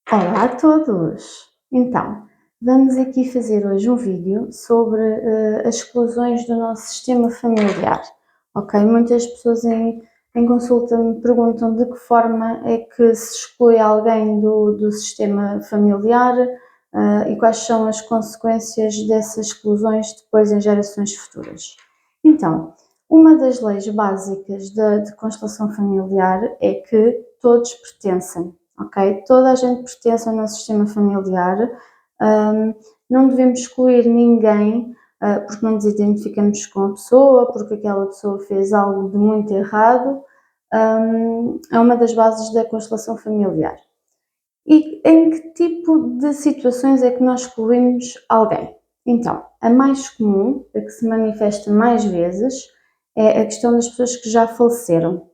Olá a todos! Então, vamos aqui fazer hoje um vídeo sobre as exclusões do nosso sistema familiar, ok? Muitas pessoas em consulta me perguntam de que forma é que se exclui alguém do sistema familiar, e quais são as consequências dessas exclusões depois em gerações futuras. Então, uma das leis básicas de constelação familiar é que todos pertencem. Ok? Toda a gente pertence ao nosso sistema familiar, não devemos excluir ninguém porque não nos identificamos com a pessoa, porque aquela pessoa fez algo de muito errado, é uma das bases da constelação familiar. E em que tipo de situações é que nós excluímos alguém? Então, a mais comum, a que se manifesta mais vezes, é a questão das pessoas que já faleceram.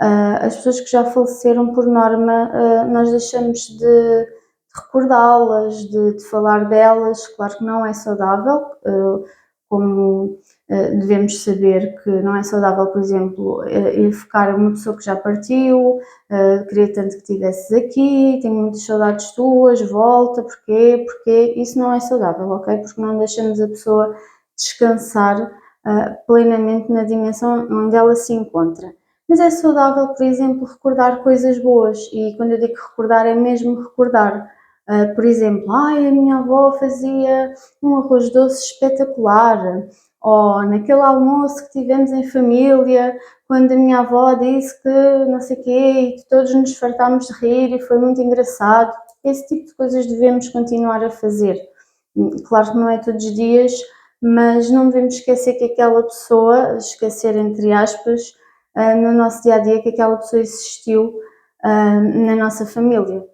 As pessoas que já faleceram, por norma, nós deixamos de recordá-las, de falar delas. Claro que não é saudável, como devemos saber que não é saudável, por exemplo, ir focar uma pessoa que já partiu, queria tanto que estivesses aqui, tenho muitas saudades tuas, volta, porquê? Porque isso não é saudável, ok? Porque não deixamos a pessoa descansar plenamente na dimensão onde ela se encontra. Mas é saudável, por exemplo, recordar coisas boas, e quando eu digo recordar é mesmo recordar. Por exemplo, ai, a minha avó fazia um arroz doce espetacular, ou naquele almoço que tivemos em família, quando a minha avó disse que não sei o quê, e que todos nos fartámos de rir e foi muito engraçado. Esse tipo de coisas devemos continuar a fazer. Claro que não é todos os dias, mas não devemos esquecer que aquela pessoa, esquecer entre aspas, no nosso dia a dia, que aquela pessoa existiu na nossa família.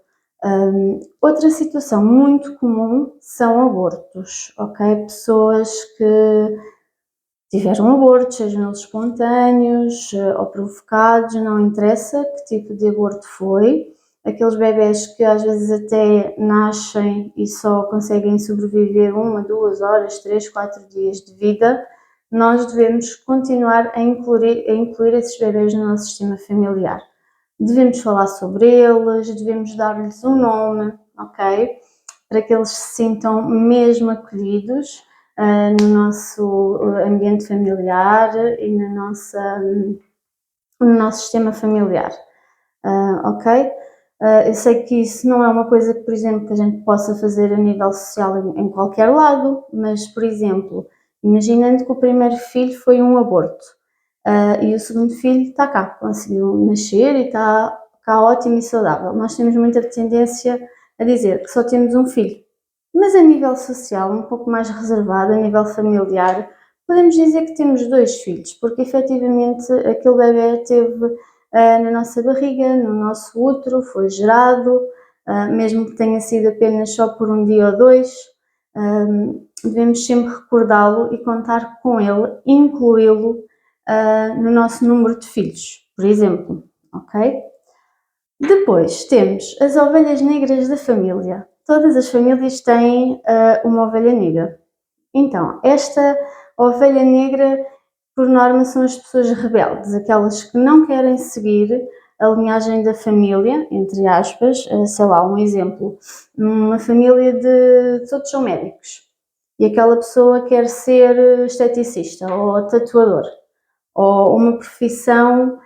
Outra situação muito comum são abortos, ok? Pessoas que tiveram abortos, sejam eles espontâneos ou provocados, não interessa que tipo de aborto foi. Aqueles bebés que às vezes até nascem e só conseguem sobreviver 1, 2 horas, 3, 4 dias de vida, nós devemos continuar a incluir esses bebés no nosso sistema familiar. Devemos falar sobre eles, devemos dar-lhes um nome, ok? Para que eles se sintam mesmo acolhidos no nosso ambiente familiar e no nosso sistema familiar, ok? Eu sei que isso não é uma coisa que, por exemplo, que a gente possa fazer a nível social em qualquer lado, mas, por exemplo, imaginando que o primeiro filho foi um aborto, e o segundo filho está cá, conseguiu nascer e está cá ótimo e saudável. Nós temos muita tendência a dizer que só temos um filho, mas a nível social, um pouco mais reservado, a nível familiar, podemos dizer que temos 2 filhos, porque efetivamente aquele bebê teve na nossa barriga, no nosso útero, foi gerado, mesmo que tenha sido apenas só por um dia ou dois, devemos sempre recordá-lo e contar com ele, incluí-lo no nosso número de filhos, por exemplo, ok? Depois temos as ovelhas negras da família. Todas as famílias têm uma ovelha negra. Então, esta ovelha negra, por norma, são as pessoas rebeldes, aquelas que não querem seguir a linhagem da família, entre aspas, sei lá, um exemplo, uma família de todos são médicos e aquela pessoa quer ser esteticista ou tatuador, ou uma profissão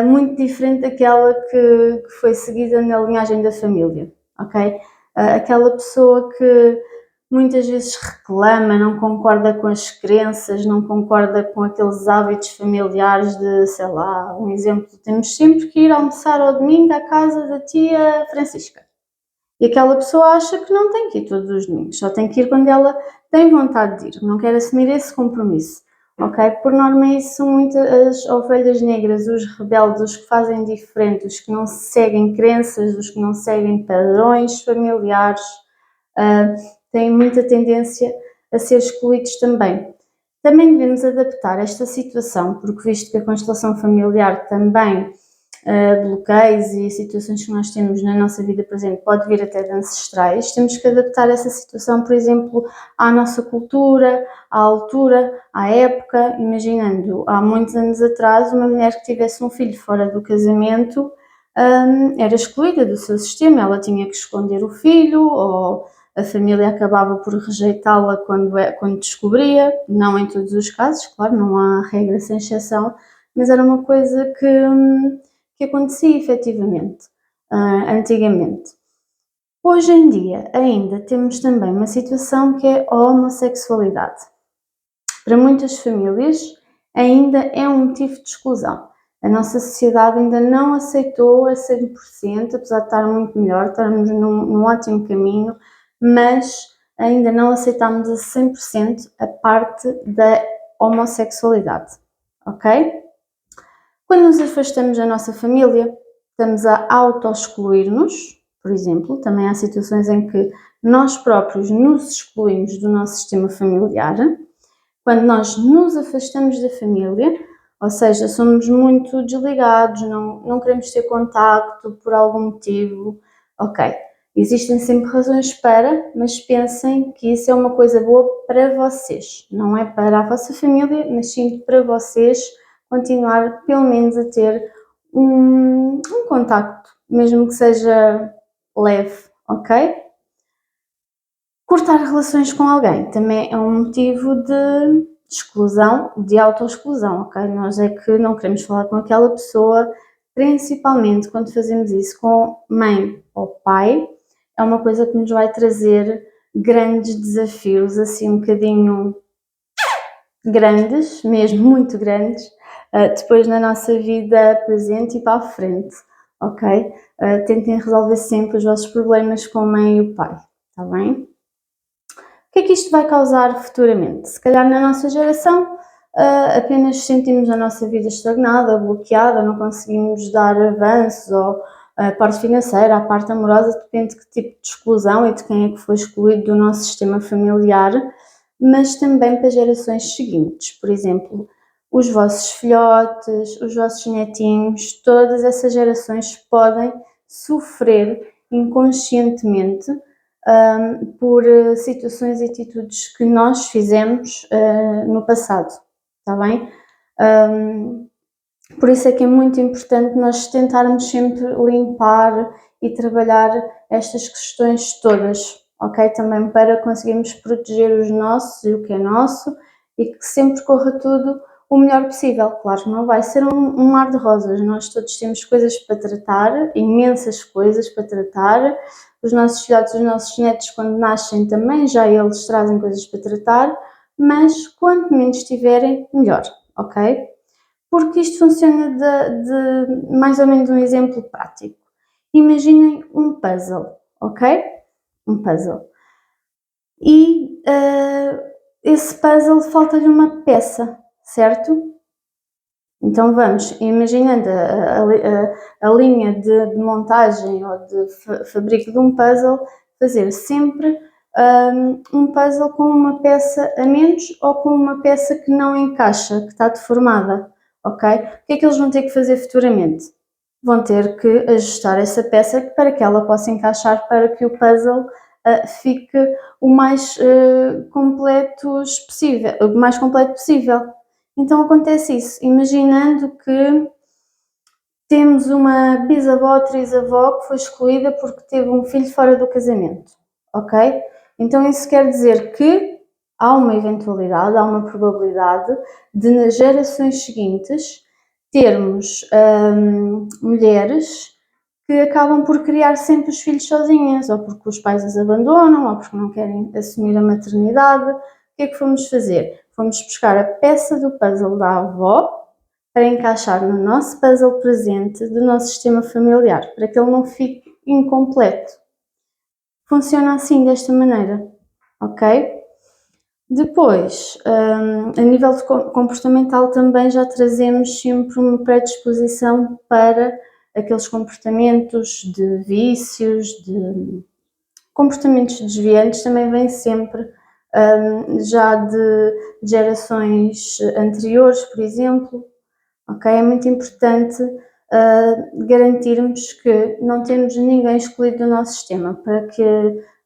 muito diferente daquela que foi seguida na linhagem da família, ok? Aquela pessoa que muitas vezes reclama, não concorda com as crenças, não concorda com aqueles hábitos familiares de, sei lá, um exemplo, temos sempre que ir almoçar ao domingo à casa da tia Francisca. E aquela pessoa acha que não tem que ir todos os domingos, só tem que ir quando ela tem vontade de ir, não quer assumir esse compromisso. Ok? Por norma, isso são muitas as ovelhas negras, os rebeldes, os que fazem diferente, os que não seguem crenças, os que não seguem padrões familiares, têm muita tendência a ser excluídos também. Também devemos adaptar esta situação, porque visto que a constelação familiar também bloqueios e situações que nós temos na nossa vida presente pode vir até de ancestrais, temos que adaptar essa situação, por exemplo, à nossa cultura, à altura, à época, imaginando há muitos anos atrás uma mulher que tivesse um filho fora do casamento, era excluída do seu sistema, ela tinha que esconder o filho, ou a família acabava por rejeitá-la quando descobria, não em todos os casos, claro, não há regra sem exceção, mas era uma coisa que acontecia efetivamente, antigamente. Hoje em dia ainda temos também uma situação que é a homossexualidade. Para muitas famílias ainda é um motivo de exclusão. A nossa sociedade ainda não aceitou a 100%, apesar de estar muito melhor, estamos num ótimo caminho, mas ainda não aceitamos a 100% a parte da homossexualidade, ok? Quando nos afastamos da nossa família, estamos a auto-excluir-nos, por exemplo, também há situações em que nós próprios nos excluímos do nosso sistema familiar. Quando nós nos afastamos da família, ou seja, somos muito desligados, não queremos ter contacto por algum motivo, ok. Existem sempre razões para, mas pensem que isso é uma coisa boa para vocês. Não é para a vossa família, mas sim para vocês continuar pelo menos a ter um contacto, mesmo que seja leve, ok? Cortar relações com alguém também é um motivo de exclusão, de autoexclusão, ok? Nós é que não queremos falar com aquela pessoa, principalmente quando fazemos isso com mãe ou pai, é uma coisa que nos vai trazer grandes desafios, assim um bocadinho grandes, mesmo muito grandes, depois na nossa vida presente e para a frente, ok? Tentem resolver sempre os vossos problemas com a mãe e o pai, está bem? O que é que isto vai causar futuramente? Se calhar na nossa geração apenas sentimos a nossa vida estagnada, bloqueada, não conseguimos dar avanços, ou a parte financeira, a parte amorosa, depende de que tipo de exclusão e de quem é que foi excluído do nosso sistema familiar, mas também para gerações seguintes, por exemplo, os vossos filhotes, os vossos netinhos, todas essas gerações podem sofrer inconscientemente por situações e atitudes que nós fizemos no passado, está bem? Por isso é que é muito importante nós tentarmos sempre limpar e trabalhar estas questões todas, ok? Também para conseguirmos proteger os nossos e o que é nosso e que sempre corra tudo o melhor possível. Claro que não vai ser um mar de rosas, nós todos temos coisas para tratar, imensas coisas para tratar. Os nossos filhotes, os nossos netos, quando nascem também, já eles trazem coisas para tratar, mas quanto menos tiverem, melhor, ok? Porque isto funciona de mais ou menos um exemplo prático. Imaginem um puzzle, ok? Um puzzle. E esse puzzle falta-lhe uma peça, certo? Então vamos, imaginando a linha de montagem ou de fabrico de um puzzle, fazer sempre um puzzle com uma peça a menos ou com uma peça que não encaixa, que está deformada, ok? O que é que eles vão ter que fazer futuramente? Vão ter que ajustar essa peça para que ela possa encaixar para que o puzzle fique o mais completo possível, o mais completo possível. Então acontece isso, imaginando que temos uma bisavó ou trisavó que foi excluída porque teve um filho fora do casamento, ok? Então isso quer dizer que há uma eventualidade, há uma probabilidade de nas gerações seguintes termos mulheres que acabam por criar sempre os filhos sozinhas, ou porque os pais as abandonam, ou porque não querem assumir a maternidade. O que é que fomos fazer? Fomos buscar a peça do puzzle da avó para encaixar no nosso puzzle presente do nosso sistema familiar, para que ele não fique incompleto. Funciona assim, desta maneira, ok? Depois, a nível de comportamental também já trazemos sempre uma predisposição para aqueles comportamentos de vícios, de comportamentos desviantes, também vem sempre já de gerações anteriores, por exemplo, ok? É muito importante garantirmos que não temos ninguém excluído do nosso sistema, para que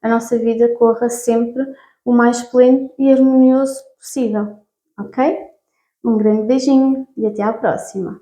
a nossa vida corra sempre o mais pleno e harmonioso possível, ok? Um grande beijinho e até à próxima!